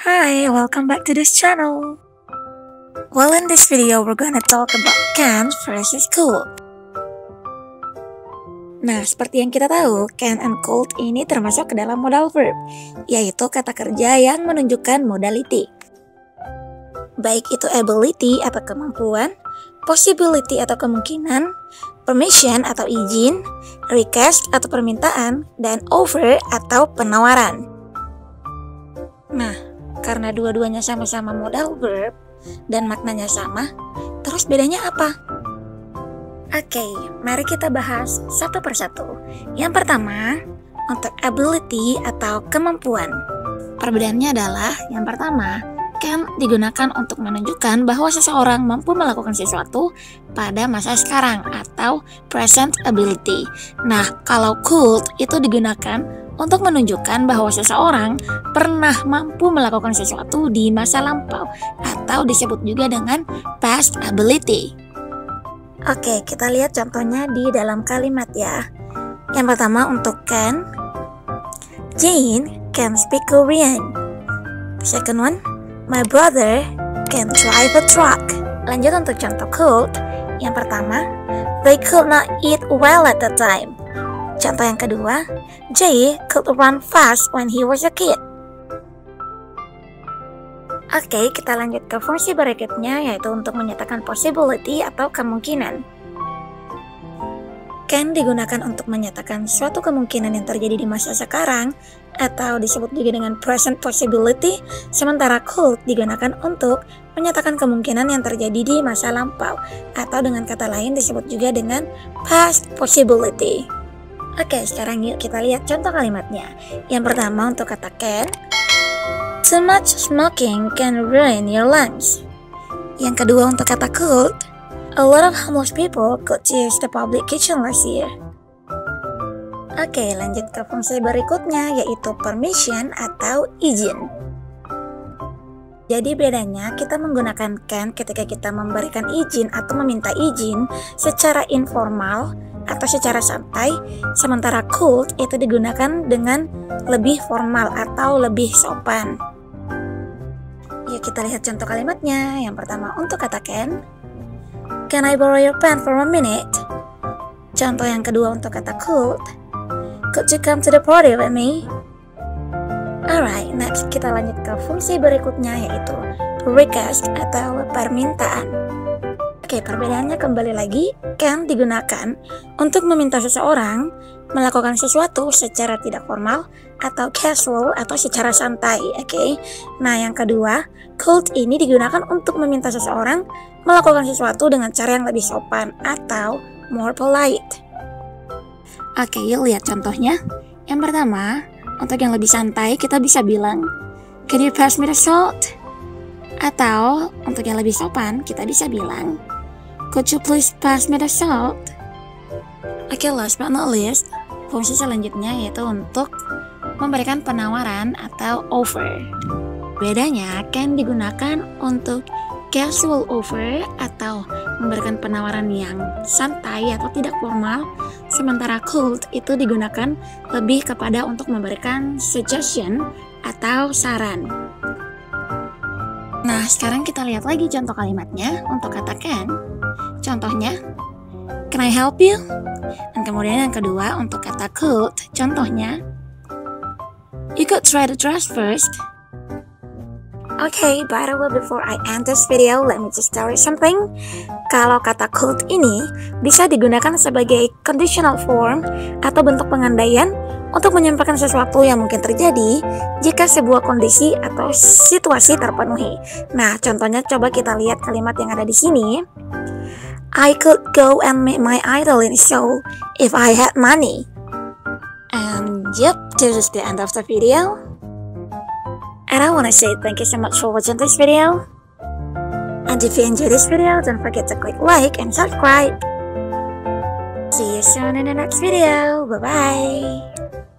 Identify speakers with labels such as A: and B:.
A: Hi, welcome back to this channel. Well, in this video, we're gonna talk about can versus could. Nah, seperti yang kita tahu, can and could ini termasuk ke dalam modal verb, yaitu kata kerja yang menunjukkan modality. Baik itu ability atau kemampuan, possibility atau kemungkinan, permission atau izin, request atau permintaan, dan offer atau penawaran. Nah, karena dua-duanya sama-sama modal verb dan maknanya sama, terus bedanya apa? Oke, mari kita bahas satu persatu. Yang pertama, untuk ability atau kemampuan. Perbedaannya adalah, yang pertama, can digunakan untuk menunjukkan bahwa seseorang mampu melakukan sesuatu pada masa sekarang atau present ability. Nah, kalau could itu digunakan untuk menunjukkan bahwa seseorang pernah mampu melakukan sesuatu di masa lampau atau disebut juga dengan past ability. Oke, kita lihat contohnya di dalam kalimat ya. Yang pertama untuk can, Jane can speak Korean. Second one, my brother can drive a truck. Lanjut untuk contoh could. Yang pertama, they could not eat well at the time. Contoh yang kedua, Jay could run fast when he was a kid. Oke, kita lanjut ke fungsi berikutnya, yaitu untuk menyatakan possibility atau kemungkinan. Can digunakan untuk menyatakan suatu kemungkinan yang terjadi di masa sekarang, atau disebut juga dengan present possibility, sementara could digunakan untuk menyatakan kemungkinan yang terjadi di masa lampau, atau dengan kata lain disebut juga dengan past possibility. Oke, sekarang yuk kita lihat contoh kalimatnya. Yang pertama untuk kata can, too much smoking can ruin your lungs. Yang kedua untuk kata could, a lot of homeless people could use the public kitchen last year. Oke, lanjut ke fungsi berikutnya, yaitu permission atau izin. Jadi bedanya kita menggunakan can ketika kita memberikan izin atau meminta izin secara informal atau secara santai, sementara could itu digunakan dengan lebih formal atau lebih sopan. Yuk kita lihat contoh kalimatnya. Yang pertama untuk kata can I borrow your pen for a minute? Contoh yang kedua untuk kata could you come to the party with me? Alright, next kita lanjut ke fungsi berikutnya, yaitu request atau permintaan. Oke, perbedaannya kembali lagi, can digunakan untuk meminta seseorang melakukan sesuatu secara tidak formal atau casual atau secara santai. Oke, nah yang kedua, could ini digunakan untuk meminta seseorang melakukan sesuatu dengan cara yang lebih sopan atau more polite. Oke, yuk lihat contohnya. Yang pertama, untuk yang lebih santai kita bisa bilang, can you pass me the salt? Atau untuk yang lebih sopan kita bisa bilang, could you please pass me the salt? Oke, last but not least, fungsi selanjutnya yaitu untuk memberikan penawaran atau offer. Bedanya, can digunakan untuk casual offer atau memberikan penawaran yang santai atau tidak formal, sementara could itu digunakan lebih kepada untuk memberikan suggestion atau saran. Nah, sekarang kita lihat lagi contoh kalimatnya untuk kata can. Contohnya, can I help you? Dan kemudian yang kedua untuk kata could, contohnya, you could try the dress first. Okay, by the way, before I end this video, let me just tell you something. Kalau kata could ini bisa digunakan sebagai conditional form atau bentuk pengandaian untuk menyampaikan sesuatu yang mungkin terjadi jika sebuah kondisi atau situasi terpenuhi. Nah, contohnya coba kita lihat kalimat yang ada di sini. I could go and meet my idol in Seoul if I had money. And yep, this is the end of the video. And I want to say thank you so much for watching this video. And if you enjoyed this video, don't forget to click like and subscribe. See you soon in the next video. Bye bye.